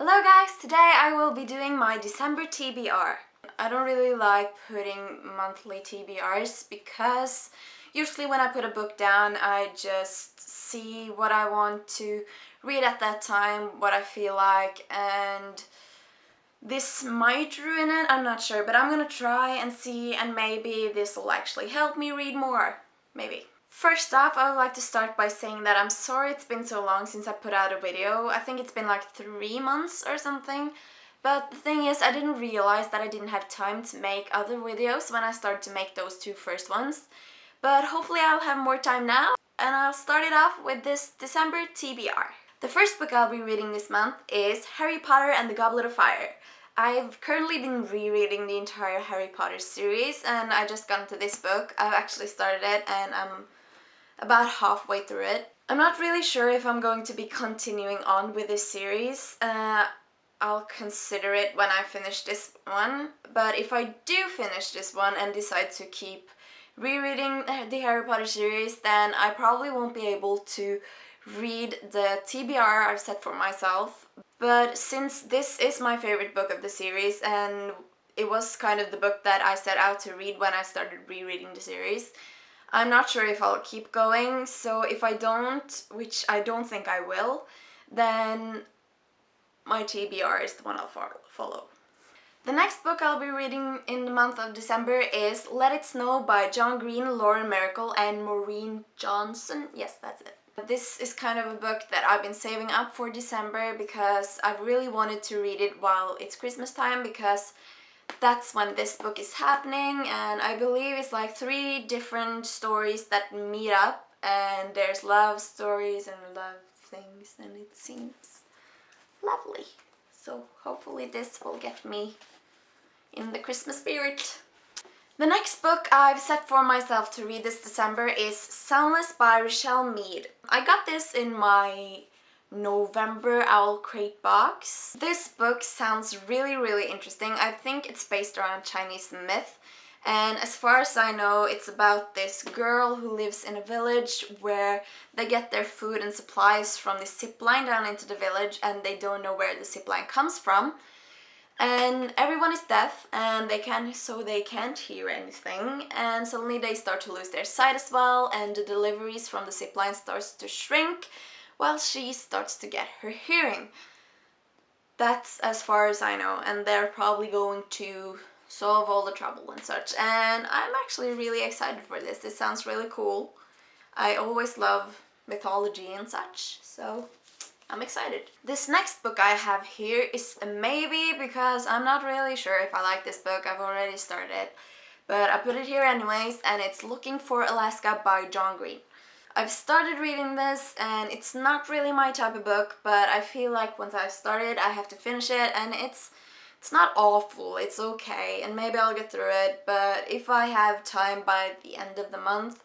Hello guys, today I will be doing my December TBR. I don't really like putting monthly TBRs because usually when I put a book down I just see what I want to read at that time, what I feel like, and this might ruin it, I'm not sure, but I'm gonna try and see, and maybe this will actually help me read more, maybe. First off, I would like to start by saying that I'm sorry it's been so long since I put out a video. I think it's been like 3 months or something. But the thing is, I didn't realize that I didn't have time to make other videos when I started to make those two first ones. But hopefully I'll have more time now, and I'll start it off with this December TBR. The first book I'll be reading this month is Harry Potter and the Goblet of Fire. I've currently been rereading the entire Harry Potter series, and I just got into this book. I've actually started it and I'm about halfway through it. I'm not really sure if I'm going to be continuing on with this series. I'll consider it when I finish this one, but if I do finish this one and decide to keep rereading the Harry Potter series, then I probably won't be able to read the TBR I've set for myself. But since this is my favorite book of the series, and it was kind of the book that I set out to read when I started rereading the series, I'm not sure if I'll keep going, so if I don't, which I don't think I will, then my TBR is the one I'll follow. The next book I'll be reading in the month of December is Let It Snow by John Green, Lauren Miracle, and Maureen Johnson. Yes, that's it. This is kind of a book that I've been saving up for December because I've really wanted to read it while it's Christmas time, because that's when this book is happening, and I believe it's like 3 different stories that meet up, and there's love stories and love things, and it seems lovely. So hopefully this will get me in the Christmas spirit. The next book I've set for myself to read this December is Soundless by Rochelle Mead. I got this in my November Owl Crate box. This book sounds really interesting. I think it's based around Chinese myth, and as far as I know, it's about this girl who lives in a village where they get their food and supplies from the zip line down into the village, and they don't know where the zip line comes from. And everyone is deaf, and they can't hear anything, and suddenly they start to lose their sight as well, and the deliveries from the zip line starts to shrink while she starts to get her hearing. That's as far as I know, and they're probably going to solve all the trouble and such, and I'm actually really excited for this. This sounds really cool. I always love mythology and such, so I'm excited. This next book I have here is a maybe, because I'm not really sure if I like this book. I've already started it, but I put it here anyways, and it's Looking for Alaska by John Green. I've started reading this, and it's not really my type of book, but I feel like once I've started I have to finish it, and it's not awful, it's okay, and maybe I'll get through it, but if I have time by the end of the month,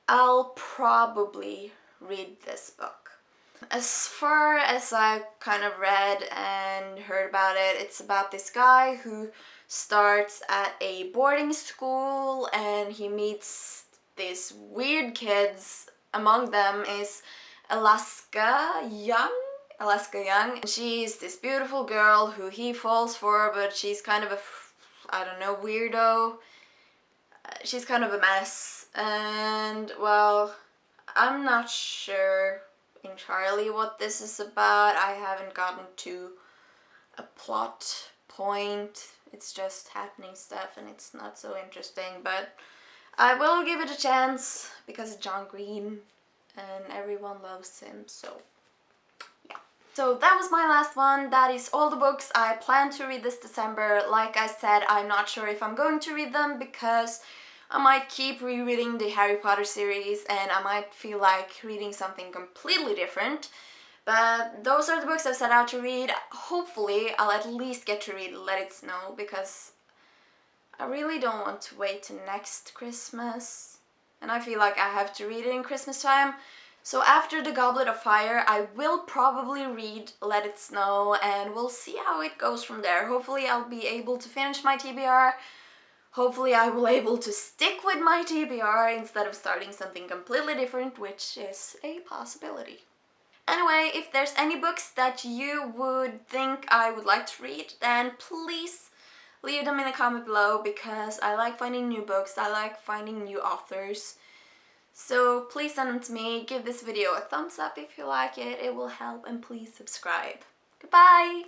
I'll probably read this book. As far as I've kind of read and heard about it, it's about this guy who starts at a boarding school, and he meets these weird kids. Among them is Alaska Young. She's this beautiful girl who he falls for, but she's kind of a, I don't know, weirdo. She's kind of a mess, and well, I'm not sure entirely what this is about. I haven't gotten to a plot point. It's just happening stuff, and it's not so interesting, but I will give it a chance because it's John Green and everyone loves him, so yeah. So that was my last one. That is all the books I plan to read this December. Like I said, I'm not sure if I'm going to read them because I might keep rereading the Harry Potter series, and I might feel like reading something completely different. But those are the books I've set out to read. Hopefully I'll at least get to read Let It Snow, because I really don't want to wait till next Christmas, and I feel like I have to read it in Christmas time. So after the Goblet of Fire, I will probably read Let It Snow, and we'll see how it goes from there. Hopefully I'll be able to finish my TBR. Hopefully I will be able to stick with my TBR instead of starting something completely different, which is a possibility. Anyway, if there's any books that you would think I would like to read, then please leave them in the comment below, because I like finding new books, I like finding new authors. So please send them to me. Give this video a thumbs up if you like it, it will help, and please subscribe. Goodbye!